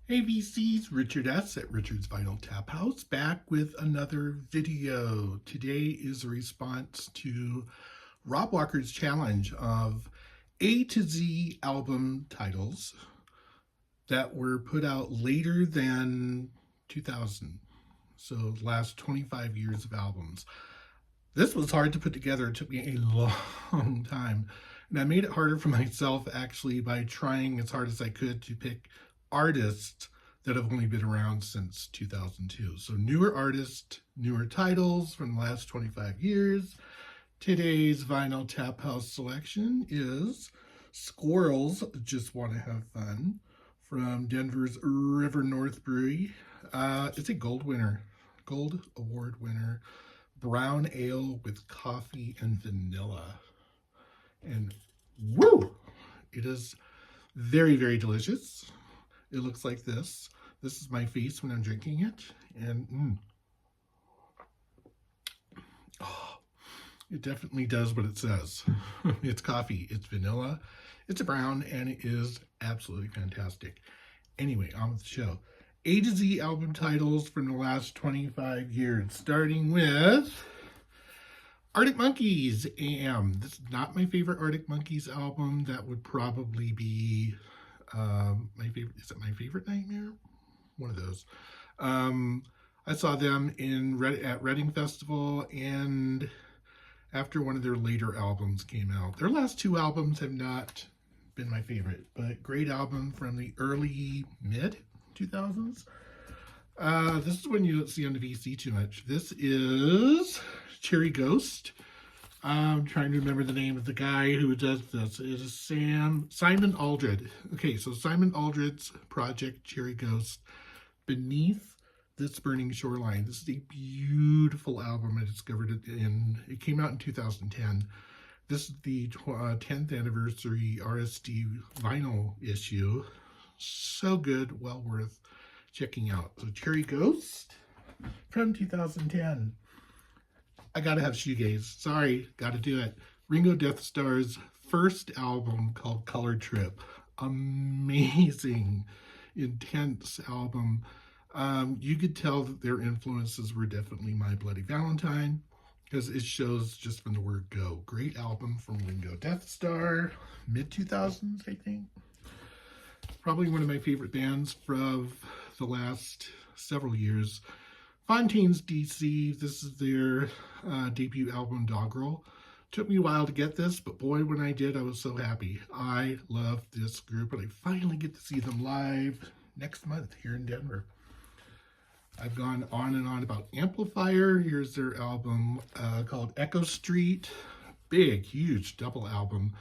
Hey VCs, Richard S. at Richard's Vinyl Taphouse, back with another video. Today is a response to Rob Walker's challenge of A to Z album titles that were put out later than 2000. So the last 25 years of albums. This was hard to put together. It took me a long time. And I made it harder for myself actually by trying as hard as I could to pick artists that have only been around since 2002. So newer artists, newer titles from the last 25 years. Today's Vinyl Taphouse selection is Squirrels Just Want to Have Fun from Denver's River North Brewery. It's a gold award winner, brown ale with coffee and vanilla. And woo! It is very, very delicious. It looks like this. This is my face when I'm drinking it. And oh, it definitely does what it says. It's coffee, it's vanilla, it's a brown, and it is absolutely fantastic. Anyway, on with the show. A to Z album titles from the last 25 years, starting with Arctic Monkeys, AM. This is not my favorite Arctic Monkeys album. That would probably be my favorite. Is it My Favorite Nightmare? One of those. I saw them at Reading Festival, and after one of their later albums came out. Their last two albums have not been my favorite, but great album from the early mid 2000s. This is one you don't see on the VC too much. This is Cherry Ghost. I'm trying to remember the name of the guy who does this. It is Simon Aldred. Okay, so Simon Aldred's project, Cherry Ghost, Beneath This Burning Shoreline. This is a beautiful album. I discovered it came out in 2010. This is the 10th anniversary RSD vinyl issue. So good, well worth checking out. So Cherry Ghost from 2010. I gotta have shoegaze. Sorry, gotta do it. Ringo Death Star's first album called Color Trip. Amazing, intense album. You could tell that their influences were definitely My Bloody Valentine, because it shows just from the word go. Great album from Ringo Death Star, mid-2000s, I think. Probably one of my favorite bands from the last several years. Fontaines DC, this is their debut album, Doggerel. Took me a while to get this, but boy, when I did, I was so happy. I love this group, and I finally get to see them live next month here in Denver. I've gone on and on about Amplifier. Here's their album called Echo Street. Big, huge double album.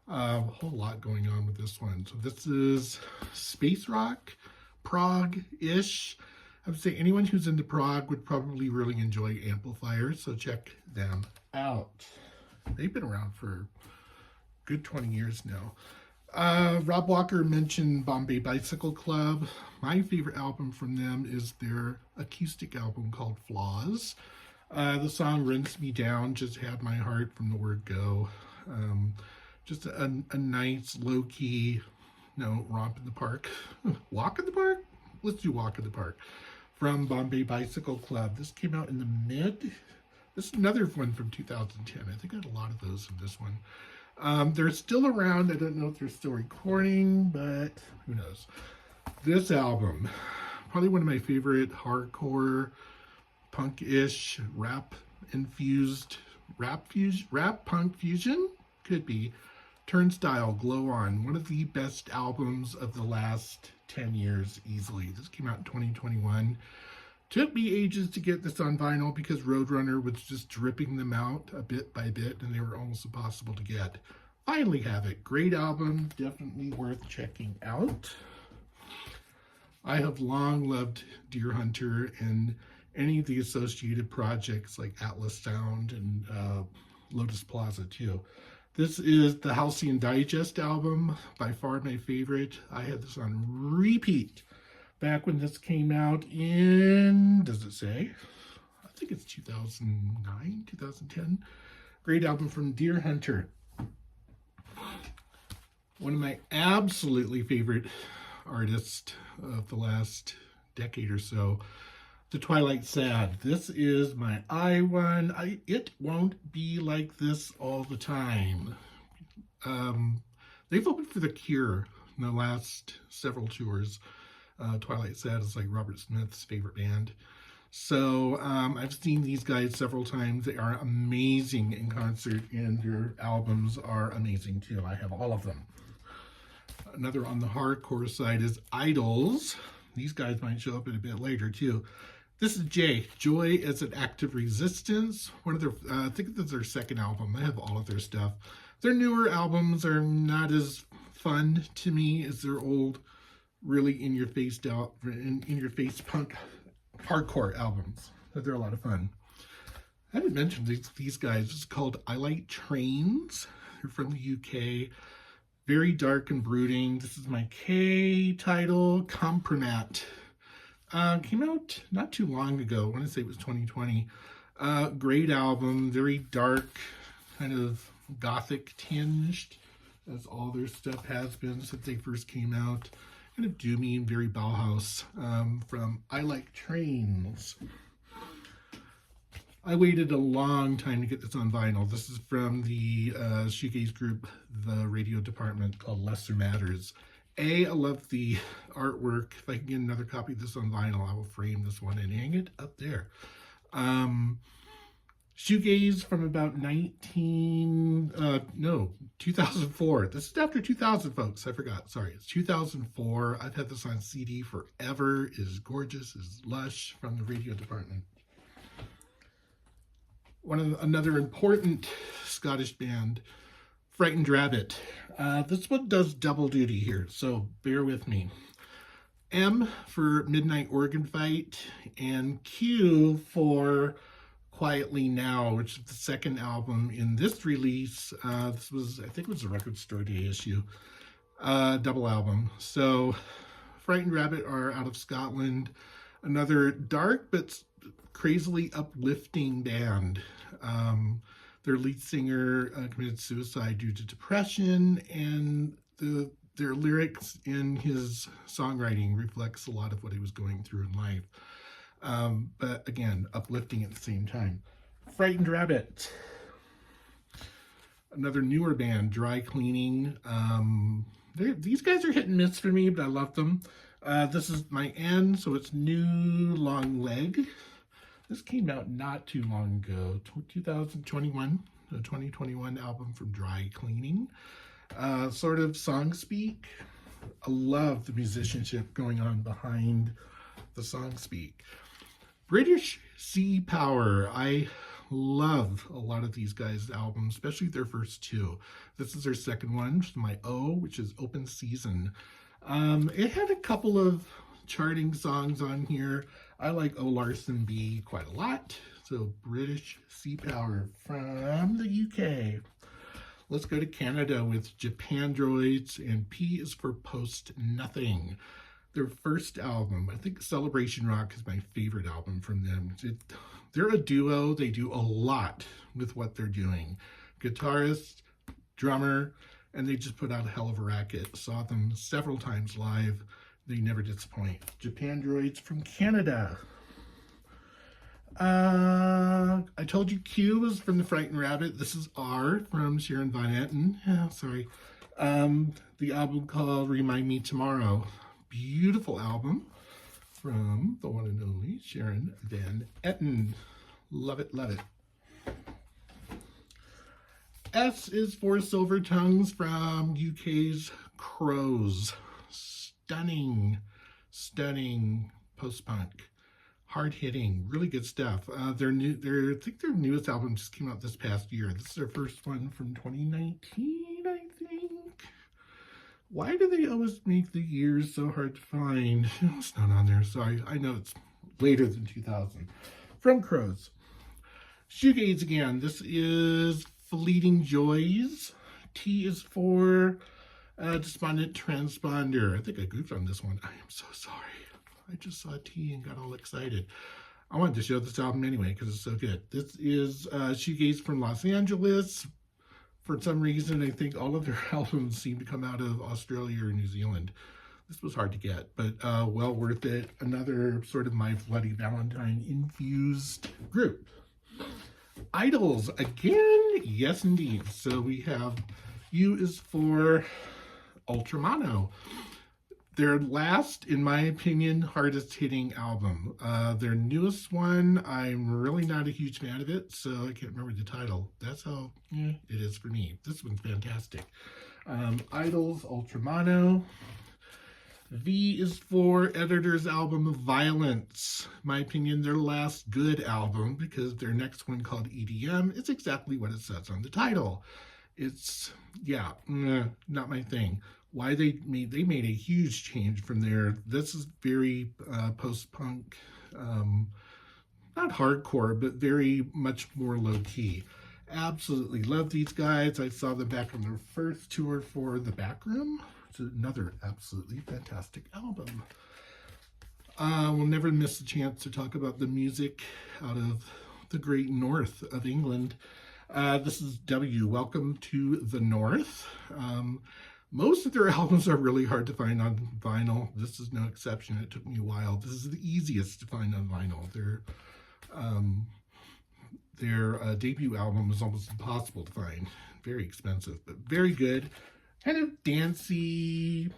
A whole lot going on with this one. So this is space rock, prog-ish. I would say anyone who's into prog would probably really enjoy Amplifier, so check them out. They've been around for a good 20 years now. Rob Walker mentioned Bombay Bicycle Club. My favorite album from them is their acoustic album called Flaws. The song Rinse Me Down just had my heart from the word go. Just a nice, low-key, romp in the park. Walk in the park? Let's do Walk in the Park. From Bombay Bicycle Club. This came out in the mid. This is another one from 2010. I think I had a lot of those in this one. They're still around. I don't know if they're still recording, but who knows. This album, probably one of my favorite hardcore, punk-ish, rap-infused, rap punk fusion? Could be. Turnstile, Glow On, one of the best albums of the last 10 years easily. This came out in 2021. Took me ages to get this on vinyl because Roadrunner was just dripping them out a bit by bit, and they were almost impossible to get. Finally have it. Great album, definitely worth checking out. I have long loved Deer Hunter and any of the associated projects like Atlas Sound and Lotus Plaza too. This is the Halcyon Digest album, by far my favorite. I had this on repeat back when this came out in, does it say? I think it's 2009, 2010. Great album from Deer Hunter. One of my absolutely favorite artist of the last decade or so, The Twilight Sad. This is my I1. It won't be like this all the time. They've opened for The Cure in the last several tours. Twilight Sad is like Robert Smith's favorite band. So I've seen these guys several times. They are amazing in concert, and their albums are amazing too. I have all of them. Another on the hardcore side is Idols. These guys might show up a bit later too. This is Joy as an Act of Resistance. One of their, I think that's their second album. I have all of their stuff. Their newer albums are not as fun to me as their old, really in your face punk hardcore albums. They're a lot of fun. I haven't mentioned these guys. It's called I Like Trains. They're from the UK. Very dark and brooding. This is my K title, Compromat. Came out not too long ago. I want to say it was 2020. Great album. Very dark, kind of gothic tinged, as all their stuff has been since they first came out. Kind of doomy and very Bauhaus, from I Like Trains. I waited a long time to get this on vinyl. This is from the shoegaze group, The Radio Department, called Lesser Matters. I love the artwork. If I can get another copy of this on vinyl, I will frame this one and hang it up there. Shoegaze from about 2004. This is after 2000, folks. I forgot. Sorry, it's 2004. I've had this on CD forever. It is gorgeous. It is lush, from the Radio Department. Another important Scottish band, Frightened Rabbit. This one does double duty here, so bear with me. M for Midnight Organ Fight, and Q for Quietly Now, which is the second album in this release. This was, I think it was a Record Store Day issue, double album. So Frightened Rabbit are out of Scotland. Another dark but crazily uplifting band. Their lead singer committed suicide due to depression, and their lyrics in his songwriting reflects a lot of what he was going through in life. But again, uplifting at the same time. Frightened Rabbit. Another newer band, Dry Cleaning. These guys are hit and miss for me, but I love them. This is my N, so it's New Long Leg. This came out not too long ago, 2021, a 2021 album from Dry Cleaning. Sort of song speak. I love the musicianship going on behind the song speak. British Sea Power. I love a lot of these guys' albums, especially their first two. This is their second one, which is my O, which is Open Season. It had a couple of charting songs on here. I like O Larson B quite a lot. So British Sea Power from the UK. Let's go to Canada with Japandroids, and P is for Post Nothing. Their first album, I think Celebration Rock is my favorite album from them. They're a duo. They do a lot with what they're doing. Guitarist, drummer, and they just put out a hell of a racket. Saw them several times live. They never disappoint. Japandroids from Canada. I told you Q was from the Frightened Rabbit. This is R from Sharon Van Etten. Sorry. The album called Remind Me Tomorrow. Beautiful album from the one and only Sharon Van Etten. Love it, love it. S is for Silver Tongues from UK's Crows. Stunning post-punk, hard-hitting, really good stuff. I think their newest album just came out this past year. This is their first one from 2019, I think. Why do they always make the years so hard to find? It's not on there. Sorry, I know it's later than 2000. From Crows. Shoegaze again. This is Fleeting Joys. T is for Despondent Transponder. I think I goofed on this one. I am so sorry. I just saw T and got all excited. I wanted to show this album anyway because it's so good. This is Shoegaze from Los Angeles. For some reason, I think all of their albums seem to come out of Australia or New Zealand. This was hard to get, but well worth it. Another sort of My Bloody Valentine infused group. Idols again, yes indeed. So we have U is for Ultramono. Their last, in my opinion, hardest hitting album. Their newest one, I'm really not a huge fan of it, so I can't remember the title. That's how it is for me. This one's fantastic. Idols, Ultramono. V is for Editor's album of Violence. In my opinion, their last good album, because their next one called EDM is exactly what it says on the title. It's, yeah, not my thing. Why they made a huge change from there. This is very post-punk, not hardcore, but very much more low-key. Absolutely love these guys. I saw them back on their first tour for The Backroom. It's another absolutely fantastic album. We'll never miss a chance to talk about the music out of the great north of England. This is W. Welcome to the North. Most of their albums are really hard to find on vinyl. This is no exception. It took me a while. This is the easiest to find on vinyl. Their debut album is almost impossible to find. Very expensive, but very good. Kind of dancey.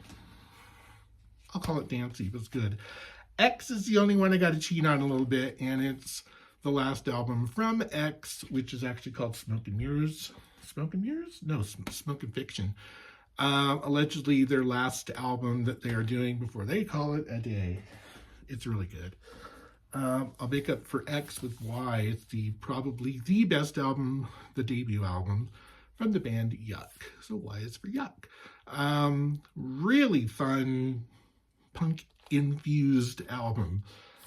I'll call it dancey, but it's good. X is the only one I got to cheat on a little bit, and it's the last album from X, which is actually called Smoke and Mirrors. Smoke and Mirrors? No, Smoke and Fiction. Allegedly their last album that they are doing before they call it a day. It's really good. I'll make up for X with Y. It's probably the best album, the debut album from the band Yuck. So Y is for Yuck. Really fun punk infused album.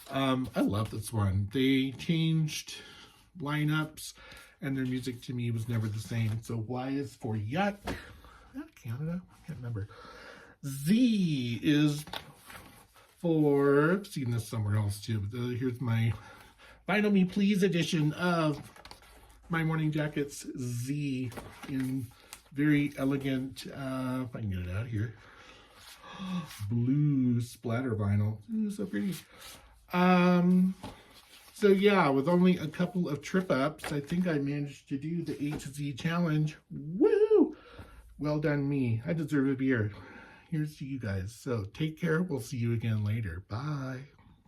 I love this one. They changed lineups and their music to me was never the same. So Y is for Yuck. Canada? I can't remember. Z is for, I've seen this somewhere else too, but here's my Vinyl Me Please edition of My Morning Jackets Z in very elegant, if I can get it out here, blue splatter vinyl. Ooh, so pretty. So yeah, with only a couple of trip ups, I think I managed to do the A to Z challenge. Woo! Well done me. I deserve a beer. Here's to you guys. So take care. We'll see you again later. Bye.